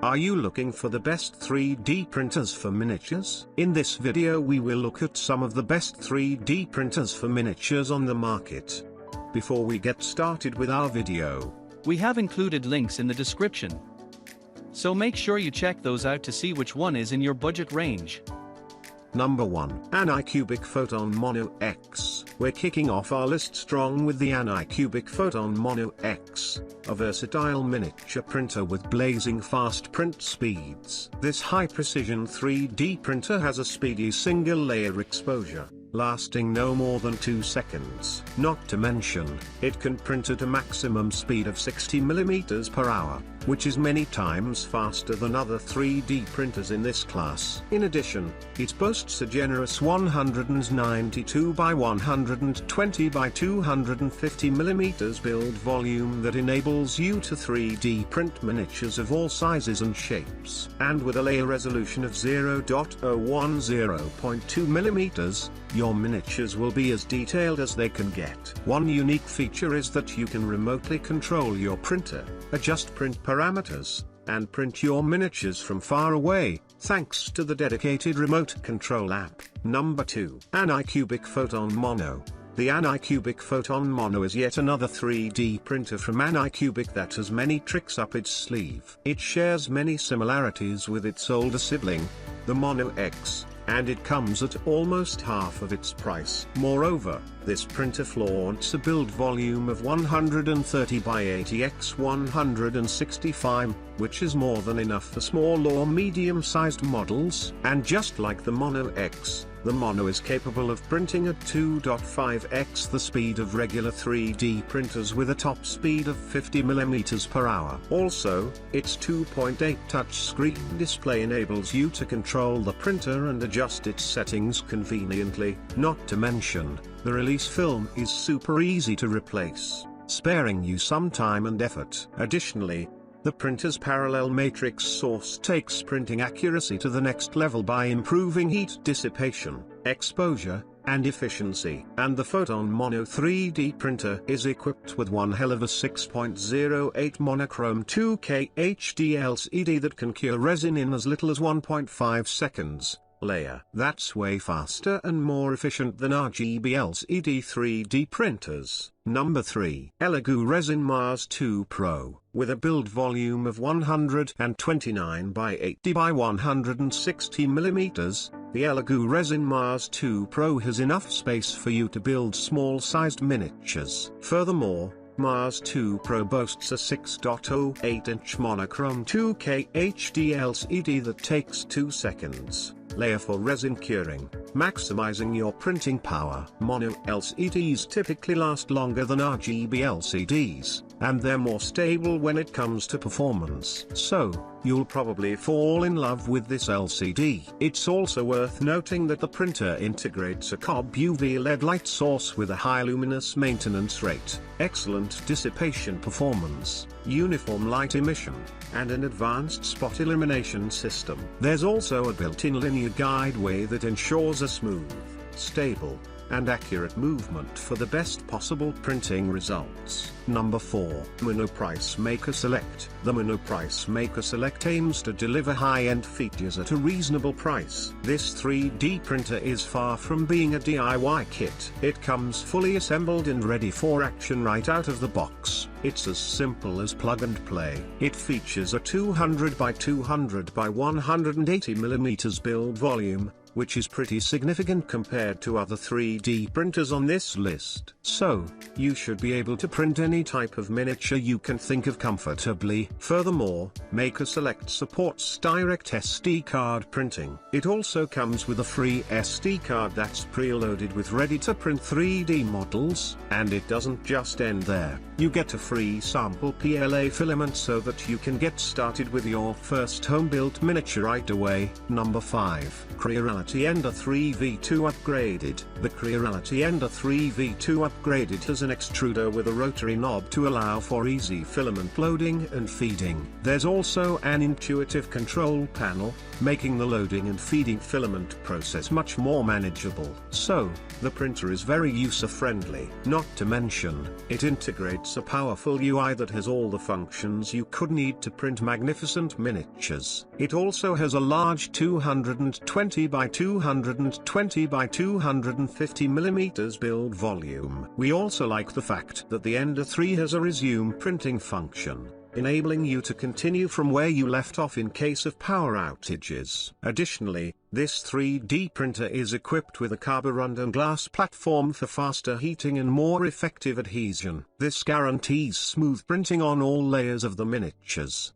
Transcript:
Are you looking for the best 3D printers for miniatures? In this video we will look at some of the best 3D printers for miniatures on the market. Before we get started with our video, we have included links in the description, so make sure you check those out to see which one is in your budget range. Number 1. Anycubic Photon Mono X. We're kicking off our list strong with the Anycubic Photon Mono X, a versatile miniature printer with blazing fast print speeds. This high-precision 3D printer has a speedy single-layer exposure, lasting no more than 2 seconds. Not to mention, it can print at a maximum speed of 60 mm per hour, which is many times faster than other 3D printers in this class. In addition, it boasts a generous 192 by 120 by 250 mm build volume that enables you to 3D print miniatures of all sizes and shapes. And with a layer resolution of 0.010.2 mm, your miniatures will be as detailed as they can get. One unique feature is that you can remotely control your printer, adjust print parameters, and print your miniatures from far away, thanks to the dedicated remote control app. Number 2. Anycubic Photon Mono. The Anycubic Photon Mono is yet another 3D printer from Anycubic that has many tricks up its sleeve. It shares many similarities with its older sibling, the Mono X, and it comes at almost half of its price. Moreover, this printer flaunts a build volume of 130 by 80 x 165, which is more than enough for small or medium-sized models. And just like the Mono X, the Mono is capable of printing at 2.5x the speed of regular 3D printers with a top speed of 50 mm per hour. Also, its 2.8 touchscreen display enables you to control the printer and adjust its settings conveniently. Not to mention, the release film is super easy to replace, sparing you some time and effort. Additionally, the printer's parallel matrix source takes printing accuracy to the next level by improving heat dissipation, exposure, and efficiency. And the Photon Mono 3D printer is equipped with one hell of a 6.08 monochrome 2K HD LCD that can cure resin in as little as 1.5 seconds. Layer. That's way faster and more efficient than RGB LCD 3D printers. Number 3. Elegoo Resin Mars 2 Pro. With a build volume of 129 by 80 by 160 mm, the Elegoo Resin Mars 2 Pro has enough space for you to build small-sized miniatures. Furthermore, Mars 2 Pro boasts a 6.08-inch monochrome 2K HD LCD that takes 2 seconds. Layer for resin curing, maximizing your printing power. Mono LCDs typically last longer than RGB LCDs, and they're more stable when it comes to performance. So, you'll probably fall in love with this LCD. It's also worth noting that the printer integrates a COB UV LED light source with a high luminous maintenance rate, excellent dissipation performance, uniform light emission, and an advanced spot elimination system. There's also a built-in linear guideway that ensures a smooth, stable, and accurate movement for the best possible printing results. Number 4. Monoprice Maker Select. The Monoprice Maker Select aims to deliver high-end features at a reasonable price. This 3D printer is far from being a DIY kit. It comes fully assembled and ready for action right out of the box. It's as simple as plug and play. It features a 200 by 200 by 180 mm build volume, which is pretty significant compared to other 3D printers on this list. So, you should be able to print any type of miniature you can think of comfortably. Furthermore, Maker Select supports direct SD card printing. It also comes with a free SD card that's preloaded with ready-to-print 3D models, and it doesn't just end there. You get a free sample PLA filament so that you can get started with your first home-built miniature right away. Number 5. Creality Ender 3v2 Upgraded. The Creality Ender 3v2 Upgraded has an extruder with a rotary knob to allow for easy filament loading and feeding. There's also an intuitive control panel, making the loading and feeding filament process much more manageable. So, the printer is very user-friendly. Not to mention, it integrates a powerful UI that has all the functions you could need to print magnificent miniatures. It also has a large 220 by 220 by 250 mm build volume. We also like the fact that the Ender 3 has a resume printing function, enabling you to continue from where you left off in case of power outages. Additionally, this 3D printer is equipped with a carborundum glass platform for faster heating and more effective adhesion. This guarantees smooth printing on all layers of the miniatures.